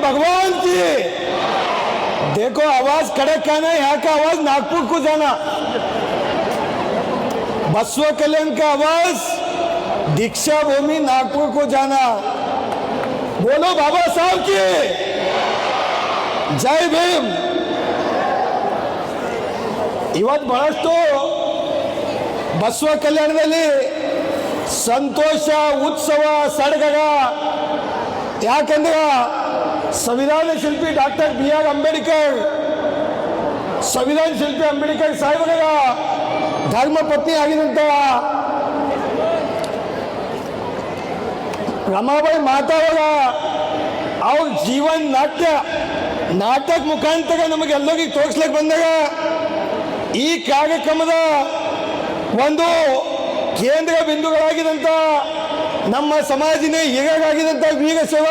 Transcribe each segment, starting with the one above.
भगवान की। देखो आवाज कड़क आना, यहाँ का आवाज नागपुर को जाना। बसव कल्याण का आवाज दीक्षा भूमि नागपुर को जाना। बोलो बाबा साहब की जय भीम। ಇವತ್ತು ಬಹಳಷ್ಟು ಬಸವ ಕಲ್ಯಾಣದಲ್ಲಿ ಸಂತೋಷ, ಉತ್ಸವ, ಸಡಗರ. ಯಾಕಂದ್ರೆ ಸಂವಿಧಾನ ಶಿಲ್ಪಿ ಡಾಕ್ಟರ್ BR ಅಂಬೇಡ್ಕರ್, ಸಂವಿಧಾನ ಶಿಲ್ಪಿ ಅಂಬೇಡ್ಕರ್ ಸಾಹೇಬರ ಧರ್ಮ ಪತ್ನಿ ಆಗಿದಂತ ರಮಾಬಾಯಿ ಮಾತಾವಾಗ ಅವ್ರ ಜೀವನ್ ನಾಟಕ ಮುಖಾಂತರ ನಮಗೆಲ್ಲರಿಗೆ ತೋರಿಸ್ಲಿಕ್ಕೆ ಬಂದಾಗ ಈ ಕಾರ್ಯಕ್ರಮದ ಒಂದು ಕೇಂದ್ರ ಬಿಂದುಗಳಾಗಿದ್ದಂಥ ನಮ್ಮ ಸಮಾಜಿನ ಹಿರಿಯರಾಗಿದ್ದಂಥ ವೀರಶೈವ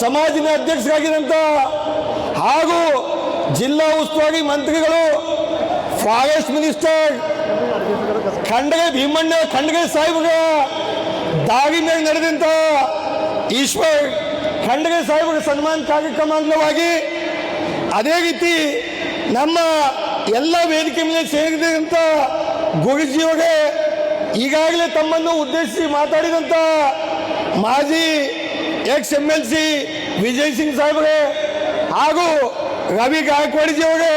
ಸಮಾಜಿನ ಅಧ್ಯಕ್ಷರಾಗಿದ್ದಂಥ ಹಾಗೂ ಜಿಲ್ಲಾ ಉಸ್ತುವಾರಿ ಮಂತ್ರಿಗಳು, ಫಾರೆಸ್ಟ್ ಮಿನಿಸ್ಟರ್ ಭೀಮಣ್ಣ ಖಂಡ್ರೆ ಸಾಹೇಬರ ದಾರಿ ಮೇಲೆ ನಡೆದಂಥ ಈಶ್ವರ್ ಖಂಡ್ರೆ ಸಾಹೇಬರ ಸನ್ಮಾನ ಕಾರ್ಯಕ್ರಮ ಅಂಗವಾಗಿ, ಅದೇ ರೀತಿ ನಮ್ಮ ಎಲ್ಲ ವೇದಿಕೆ ಮೇಲೆ ಸೇರಿದಂಥ ಗುರುಜಿಯವರೇ, ಈಗಾಗಲೇ ತಮ್ಮನ್ನು ಉದ್ದೇಶಿಸಿ ಮಾತಾಡಿದಂಥ ಮಾಜಿ MLC ವಿಜಯ್ ಸಿಂಗ್ ಸಾಹೇಬರೇ ಹಾಗೂ ರವಿ ಗಾಯಕ್ವಾಡಿಜಿಯವರೇ,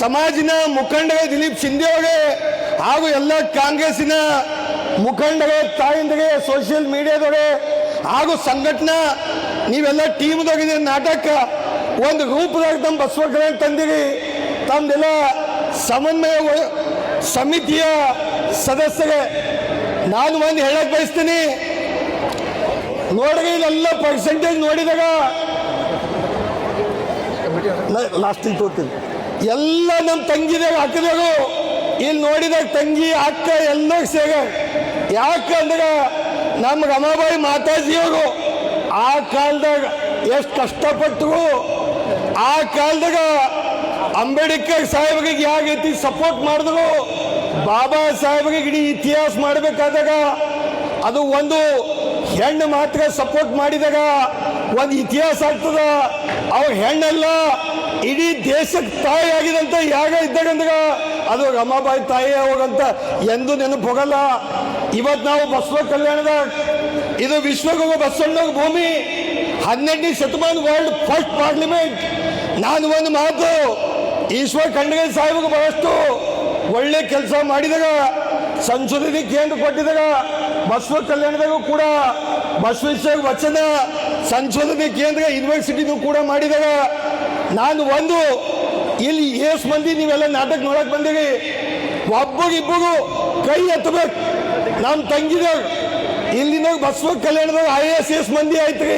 ಸಮಾಜಿನ ಮುಖಂಡರೇ ದಿಲೀಪ್ ಶಿಂದೆ ಅವರೇ ಹಾಗೂ ಎಲ್ಲ ಕಾಂಗ್ರೆಸ್ಸಿನ ಮುಖಂಡರೇ, ತಾಯಂದಿರೇ, ಸೋಷಿಯಲ್ ಮೀಡಿಯಾದವರೇ ಹಾಗೂ ಸಂಘಟನಾ ನೀವೆಲ್ಲ ಟೀಮ್ದೋಗಿದೆ. ನಾಟಕ ಒಂದು ರೂಪದಾಗ ತಮ್ಮ ಬಸವ ಕಲ್ಯಾಣ ತಂದಿರಿ. ತಮ್ದೆಲ್ಲ ಸಮನ್ವಯ ಸಮಿತಿಯ ಸದಸ್ಯರೇ ನಾನು ಒಂದು ಹೇಳಕ್ ಬಯಸ್ತೀನಿ. ನೋಡ್ರಿ, ಇಲ್ಲೆಲ್ಲ ಪರ್ಸೆಂಟೇಜ್ ನೋಡಿದಾಗ ಲಾಸ್ಟಿಗೆ ತೋರ್ತೀನಿ. ಎಲ್ಲ ನಮ್ಮ ತಂಗಿದಾಗ ಹಾಕಿದಾಗ ಇಲ್ಲಿ ನೋಡಿದಾಗ ತಂಗಿ ಅಕ್ಕ ಎಲ್ಲ ಸೇಗ. ಯಾಕಂದ್ರೆ ನಮ್ಮ ರಮಾಬಾಯಿ ಮಾತಾಜಿಯವರು ಆ ಕಾಲದಾಗ ಎಷ್ಟು ಕಷ್ಟಪಟ್ಟರು, ಆ ಕಾಲದಾಗ ಅಂಬೇಡ್ಕರ್ ಸಾಹೇಬರಿಗೆ ಯಾವ ರೀತಿ ಸಪೋರ್ಟ್ ಮಾಡಿದ್ರು, ಬಾಬಾ ಸಾಹೇಬರಿಗೆ ಇಡೀ ಇತಿಹಾಸ ಮಾಡಬೇಕಾದಾಗ ಅದು ಒಂದು ಹೆಣ್ಣು ಮಾತ್ರ ಸಪೋರ್ಟ್ ಮಾಡಿದಾಗ ಒಂದು ಇತಿಹಾಸ ಆಗ್ತದ. ಅವ್ರ ಹೆಣ್ಣಲ್ಲ, ಇಡೀ ದೇಶಕ್ಕೆ ತಾಯಿ ಆಗಿದಂತ ಯಾಗ ಇದ್ದಾಗಂದಾಗ ಅದು ರಮಾಬಾಯಿ ತಾಯಿ ಹೋಗಂತ ಎಂದು ನೆನಪು ಹೋಗಲ್ಲ. ಇವತ್ತು ನಾವು ಬಸವ ಕಲ್ಯಾಣದ ಇದು ವಿಶ್ವಗುರು ಬಸವಣ್ಣನ ಭೂಮಿ, 18ನೇ ಶತಮಾನ ವರ್ಲ್ಡ್ ಫಸ್ಟ್ ಪಾರ್ಲಿಮೆಂಟ್. ನಾನು ಒಂದು ಮಾತು, ಈಶ್ವರ್ ಖಂಡ್ರೆ ಸಾಹೇಬರು ಬಹಳಷ್ಟು ಒಳ್ಳೆ ಕೆಲಸ ಮಾಡಿದಾಗ, ಸಂಶೋಧನೆ ಕೇಂದ್ರ ಕೊಟ್ಟಿದಾಗ, ಬಸವ ಕಲ್ಯಾಣದಾಗೂ ಕೂಡ ಬಸವೇಶ್ವರ ವಚನ ಸಂಶೋಧನೆ ಕೇಂದ್ರ ಯೂನಿವರ್ಸಿಟಿನೂ ಕೂಡ ಮಾಡಿದಾಗ, ನಾನು ಒಂದು ಇಲ್ಲಿ ಎಷ್ಟು ಮಂದಿ ನೀವೆಲ್ಲ ನಾಟಕ ನೋಡಕ್ ಬಂದಿರಿ, ಒಬ್ಬರಿಬ್ಬರು ಕೈ ಎತ್ತಬೇಕು. ನಮ್ಮ ತಂಗಿದಾಗ ಇಲ್ಲಿನ ಬಸವ ಕಲ್ಯಾಣದಾಗ IAS ಮಂದಿ ಆಯ್ತು.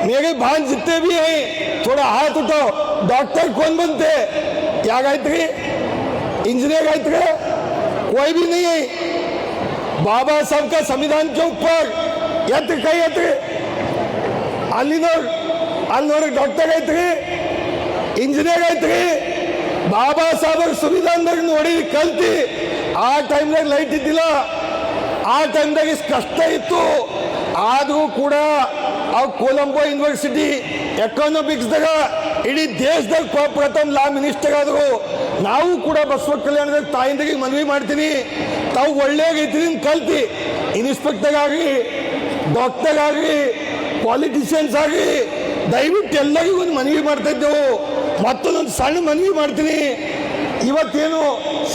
मेरे भान जितने भी हैं थोड़ा हाथ उठाओ. डॉक्टर कौन बनते, क्या गायत्री, इंजीनियर गायत्री, कोई भी नहीं है. बाबा साहब का संविधान के ऊपर यत्र कई यत्र ಅಲ್ಲಿ ನೋಡಿ ಡಾಕ್ಟರ್ ಐತ್ರಿ, ಇಂಜಿನಿಯರ್ ಐತ್ರಿ. ಬಾಬಾ ಸಾಹೇಬ್ ಸಂವಿಧಾನದಾಗ ನೋಡಿ ಕಲ್ತಿ. ಆ ಟೈಮ್ದಾಗ ಲೈಟ್ ಇದ್ದಿಲ್ಲ, ಆ ಟೈಮ್ದಾಗ ಇಷ್ಟು ಕಷ್ಟ ಇತ್ತು. ಆದರೂ ಕೂಡ ಅವ್ರು ಕೊಲಂಬೋ ಯೂನಿವರ್ಸಿಟಿ ಎಕನಾಮಿಕ್ಸ್ದಾಗ ಇಡೀ ದೇಶದಾಗ ಪ್ರಥಮ ಲಾ ಮಿನಿಸ್ಟರ್ ಆದರು. ನಾವು ಕೂಡ ಬಸವ ಕಲ್ಯಾಣದಾಗ ತಾಯಿಂದಾಗಿ ಮನವಿ ಮಾಡ್ತೀನಿ, ತಾವು ಒಳ್ಳೆ ರೀತಿಯಿಂದ ಕಲ್ತಿ ಇನ್ಸ್ಪೆಕ್ಟರ್ ಆಗಲಿ, ಡಾಕ್ಟರ್ ಆಗಲಿ, ಪಾಲಿಟಿಷಿಯನ್ಸ್ ಆಗಲಿ, ದಯವಿಟ್ಟು ಎಲ್ಲರಿಗೂ ಒಂದು ಮನವಿ ಮಾಡ್ತಾ ಇದ್ದೆವು. ಮತ್ತೊಂದೊಂದು ಸಣ್ಣ ಮನವಿ ಮಾಡ್ತೀನಿ. ಇವತ್ತೇನು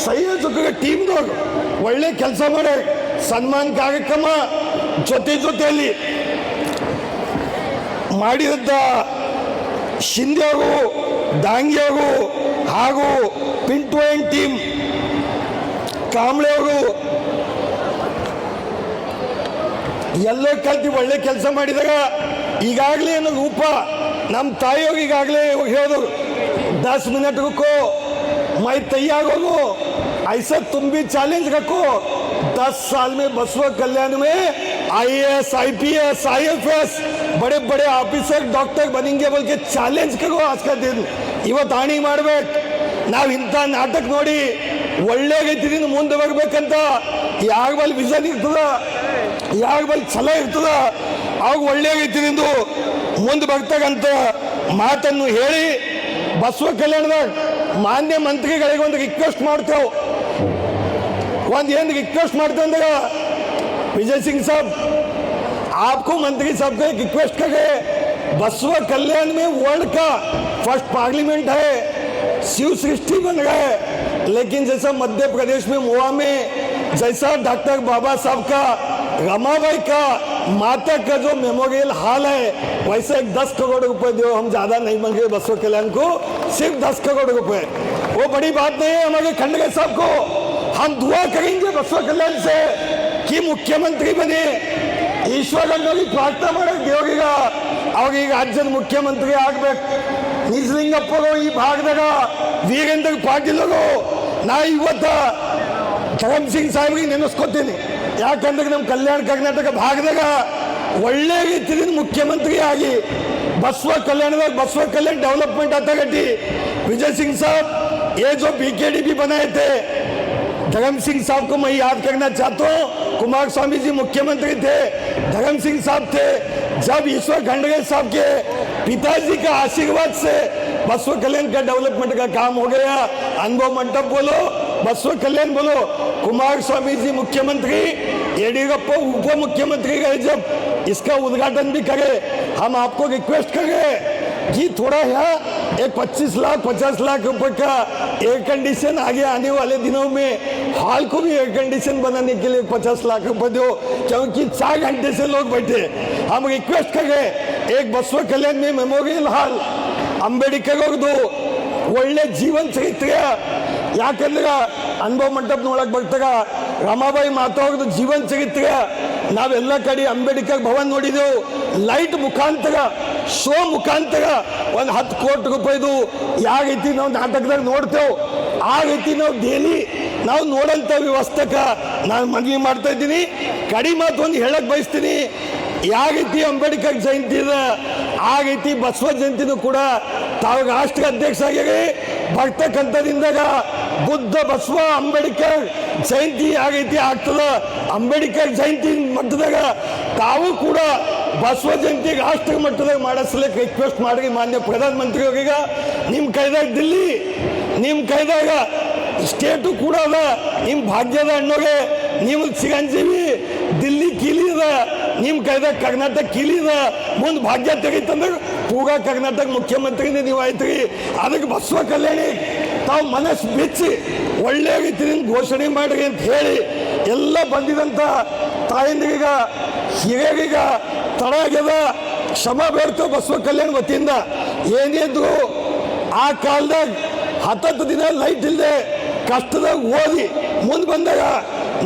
ಸಂಯೋಜಕ ಟೀಮ್ದವ್ರು ಒಳ್ಳೆ ಕೆಲಸ ಮಾಡಿ ಸನ್ಮಾನ ಕಾರ್ಯಕ್ರಮ ಜೊತೆಯಲ್ಲಿ ಮಾಡಿದಂಥ ಶಿಂದೆ ಅವರು, ದಾಂಗಿ ಅವರು ಹಾಗೂ ಪಿಂಟು ಆ್ಯಂಡ್ ಟೀಮ್ ಕಾಂಬ್ಳೆ ಅವರು ಎಲ್ಲ ಕಲ್ತಿ ಒಳ್ಳೆ ಕೆಲಸ ಮಾಡಿದಾಗ ಈಗಾಗಲೇ ಏನೋ ರೂಪ ನಮ್ಮ ತಾಯಿಯವ್ರು ಈಗಾಗಲೇ ಹೇಳಿದ್ರು, 10 मिनट रुको मैं तैयार हो, ऐसा तुम भी चैलेंज रखो. 10 साल में बसवा कल्याण में IAS, IPS, IFS बड़े बड़े ऑफिसर डॉक्टर बनेंगे बोल के चैलेंज करो. आज का दिन ಇವತ್ತು ಆಣಿ ಮಾಡ್ಬೇಕು. ನಾವು ಇಂಥ ನಾಟಕ ನೋಡಿ ಒಳ್ಳೆ ರೀತಿಯಿಂದ ಮುಂದೆ ಬರಬೇಕಂತ ಯಾರ ಬಲ್ಲಿ ವಿಷನ್ ಇರ್ತದ, ಯಾರ ಬಲ್ಲಿ ಛಲ ಇರ್ತದ, ಅವಾಗ ಒಳ್ಳೆ ರೀತಿಯಿಂದ ಮುಂದೆ ಬರ್ತಕ್ಕಂಥ ಮಾತನ್ನು ಹೇಳಿ ಬಸವ ಕಲ್ಯಾಣದಾಗ ಮಾನ್ಯ ಮಂತ್ರಿಗಳಿಗೆ ಒಂದು ರಿಕ್ವೆಸ್ಟ್ ಮಾಡ್ತೇವೆ. ಏನು ರಿಕ್ವೆಸ್ಟ್ ಮಾಡ್ತೇವೆ ಅಂದಾಗ विजय सिंह साहब, आपको मंत्री साहब का एक रिक्वेस्ट करें, बसवा कल्याण में वर्ल्ड का फर्स्ट पार्लियामेंट है, शिव सृष्टि बन रहा है, लेकिन जैसा मध्य प्रदेश में मोआ में जैसा डॉक्टर बाबा साहब का रमाबाई का माता का जो मेमोरियल हॉल है, वैसे एक 10 करोड़ रुपए दो, हम ज्यादा नहीं मांग रहे बसवा कल्याण को, सिर्फ 10 करोड़ रुपए, वो बड़ी बात नहीं है हमारे खंडगे साहब को. हम दुआ करेंगे बसवा कल्याण से कि मुख्यमंत्री बने. ईश्वर प्रार्थना ಮಾಡಕ್ ದೇವರಿಗೆ ಅವಾಗ ಈಗ ರಾಜ್ಯದ ಮುಖ್ಯಮಂತ್ರಿ ಆಗ್ಬೇಕು. ನಿಜಲಿಂಗಪ್ಪರು ಈ ಭಾಗದಾಗ ವೀರೇಂದ್ರ ಪಾಟೀಲರು ನಾ ಇವತ್ತ ಧರಮ್ ಸಿಂಗ್ ಸಾಹೇಬ್ರಿಗೆ ನೆನೆಸ್ಕೊತೀನಿ. ಯಾಕಂದ್ರೆ ನಮ್ಮ ಕಲ್ಯಾಣ ಕರ್ನಾಟಕ ಭಾಗದಾಗ ಒಳ್ಳೆ ರೀತಿಯಿಂದ ಮುಖ್ಯಮಂತ್ರಿ ಆಗಿ बसवा कल्याणದಾಗ बसवा कल्याण डेवलपमेंट आता गटी. विजय सिंह साहब, ये जो बीकेडीपी बनाए थे, धर्म सिंह साहब को मैं याद करना चाहता हूँ. कुमार स्वामी जी मुख्यमंत्री थे, धर्म सिंह साहब थे. जब ईश्वर खंडगे साहब के पिताजी का आशीर्वाद से बसवा कल्याण का डेवलपमेंट का काम हो गया. अनुभव मंडप बोलो, बसवा कल्याण बोलो. कुमार स्वामी जी मुख्यमंत्री, येडियुरप्पा उप मुख्यमंत्री गए, जब इसका उद्घाटन भी करे. हम आपको रिक्वेस्ट करें कि थोड़ा यहाँ एक 25 लाख 50 लाख रुपए का एयर कंडीशन आगे आने वाले दिनों में हॉल को भी एयर कंडीशन बनाने के लिए 50 लाख रुपए दो, क्योंकि 4 घंटे से लोग बैठे. हम रिक्वेस्ट करें एक बसवा कल्याण में मेमोरियल हॉल अंबेडकर दो, ಒಳ್ಳೆ ಜೀವನ ಚರಿತ್ರೆ. ಯಾಕಂದ್ರೆ ಅನುಭವ ಮಂಟಪ ನೋಡಕ್ ಬರ್ತಾಗ ರಮಾಬಾಯಿ ಮಾತಾಡೋದು ಜೀವನ ಚರಿತ್ರೆ. ನಾವೆಲ್ಲ ಕಡೆ ಅಂಬೇಡ್ಕರ್ ಭವನ್ ನೋಡಿದೆವು, ಲೈಟ್ ಮುಖಾಂತರ ಶೋ ಮುಖಾಂತರ ಒಂದು 10 ಕೋಟಿ ರೂಪಾಯಿದು ಯಾವ ರೀತಿ ನಾವು ನಾಟಕದಾಗ ನೋಡ್ತೇವೆ ಆ ರೀತಿ ನಾವು ಡೈಲಿ ನಾವು ನೋಡಂತ ವ್ಯವಸ್ಥೆಕ ನಾನು ಮನವಿ ಮಾಡ್ತಾ ಇದ್ದೀನಿ. ಕಡಿ ಮಾತು ಒಂದು ಹೇಳಕ್ ಬಯಸ್ತೀನಿ, ಯಾವ ರೀತಿ ಅಂಬೇಡ್ಕರ್ ಜಯಂತಿ ಇದೆ ಆ ರೀತಿ ಬಸವ ಜಯಂತಿನೂ ಕೂಡ ತಾವು ರಾಷ್ಟ್ರ ಅಧ್ಯಕ್ಷ ಆಗಿರಿ ಬರ್ತಕ್ಕಂಥದಿಂದಾಗ ಬುದ್ಧ ಬಸವ ಅಂಬೇಡ್ಕರ್ ಜಯಂತಿ ಯಾವ ರೀತಿ ಆಗ್ತದ, ಅಂಬೇಡ್ಕರ್ ಜಯಂತಿ ಮಟ್ಟದಾಗ ತಾವು ಕೂಡ ಬಸವ ಜಯಂತಿ ರಾಷ್ಟ್ರ ಮಟ್ಟದಾಗ ಮಾಡಿಸ್ಲಿಕ್ಕೆ ರಿಕ್ವೆಸ್ಟ್ ಮಾಡಿ ಮಾನ್ಯ ಪ್ರಧಾನಮಂತ್ರಿಯವರಿಗೆ. ನಿಮ್ಮ ಕೈದಾಗ ದಿಲ್ಲಿ, ನಿಮ್ಮ ಕೈದಾಗ ಸ್ಟೇಟು ಕೂಡ ಅದ, ನಿಮ್ಮ ಭಾಗ್ಯದ ಹಣ್ಣೋಗೆ ನೀವು ಚಿರಂಜೀವಿ ದಿಲ್ಲಿ ಕೀಲಿ ಅದ, ನಿಮ್ಮ ಕೈದಾಗ ಕರ್ನಾಟಕ ಕೀಲಿ ಅದ. ಮುಂದೆ ಭಾಗ್ಯ ತೆಗಿತಂದ್ರೆ ಪೂರಾ ಕರ್ನಾಟಕ ಮುಖ್ಯಮಂತ್ರಿನೇ ನೀವು ಆಯ್ತ್ರಿ. ಅದಕ್ಕೆ ಬಸವ ಕಲ್ಯಾಣಿ ತಾವು ಮನಸ್ಸು ಬಿಚ್ಚಿ ಒಳ್ಳೆ ರೀತಿಯಿಂದ ಘೋಷಣೆ ಮಾಡಿರಿ ಅಂತ ಹೇಳಿ ಎಲ್ಲ ಬಂದಿದಂಥ ತಾಯಂದ್ರೀಗ ಹಿರಿಯರೀಗ ತಡ ಆಗ್ಯದ, ಕ್ಷಮಾ ಬೇಡ್ತೇವೆ ಬಸವ ಕಲ್ಯಾಣ ವತಿಯಿಂದ. ಏನಿದ್ರು ಆ ಕಾಲದಾಗ 10 ದಿನ ಲೈಟ್ ಇಲ್ಲದೆ ಕಷ್ಟದಾಗ ಓದಿ ಮುಂದೆ ಬಂದಾಗ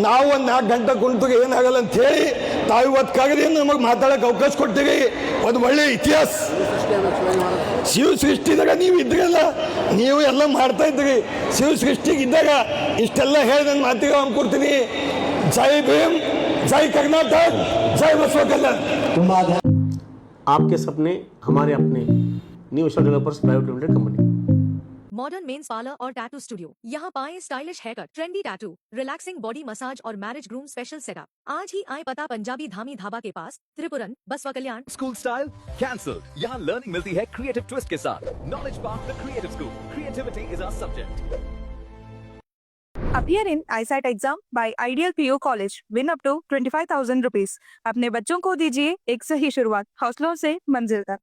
ನಾವು ಒಂದು 4 ಗಂಟೆ ಕುಂತಾಗ ಏನಾಗಲ್ಲ ಅಂತ ಹೇಳಿ ತಾವು ಇವತ್ತು ಕಾಗದಿಂದ ನಮಗೆ ಮಾತಾಡೋಕೆ ಅವಕಾಶ ಕೊಡ್ತೀವಿ. ಒಂದು ಒಳ್ಳೆ ಇತಿಹಾಸ ಶಿವ ಸೃಷ್ಟಿದಾಗ ನೀವು ಇದ್ರಲ್ಲ, ನೀವು ಎಲ್ಲ ಮಾಡ್ತಾ ಇದ್ರಿ. ಶಿವ ಸೃಷ್ಟಿಗೆ ಇದ್ದಾಗ ಇಷ್ಟೆಲ್ಲ ಹೇಳಿ ನನ್ನ ಮಾತಿಗೆ ಕೊಡ್ತೀನಿ. ಜೈ ಭೀಮ್, ಜೈ कर्नाटक, जय बसवा कल्याण. आपके सपने हमारे अपने. New Ishwar developers private limited company. Modern men's parlour और टैटू स्टूडियो, यहाँ पाएं stylish hair cut, trendy tattoo, relaxing body massage और मैरिज ग्रूम स्पेशल सेटअप. आज ही आए पता पंजाबी धामी धाबा के पास, Tripuran, Basavakalyan. School style cancel. यहाँ लर्निंग मिलती है क्रिएटिव ट्विस्ट के साथ. Knowledge park the creative school. Creativity is our subject. Appear in ISAT exam by Ideal PU College. Win up to 25,000 rupees. अपने बच्चों को दीजिए एक सही शुरुआत, हौसलों से मंजिल तक.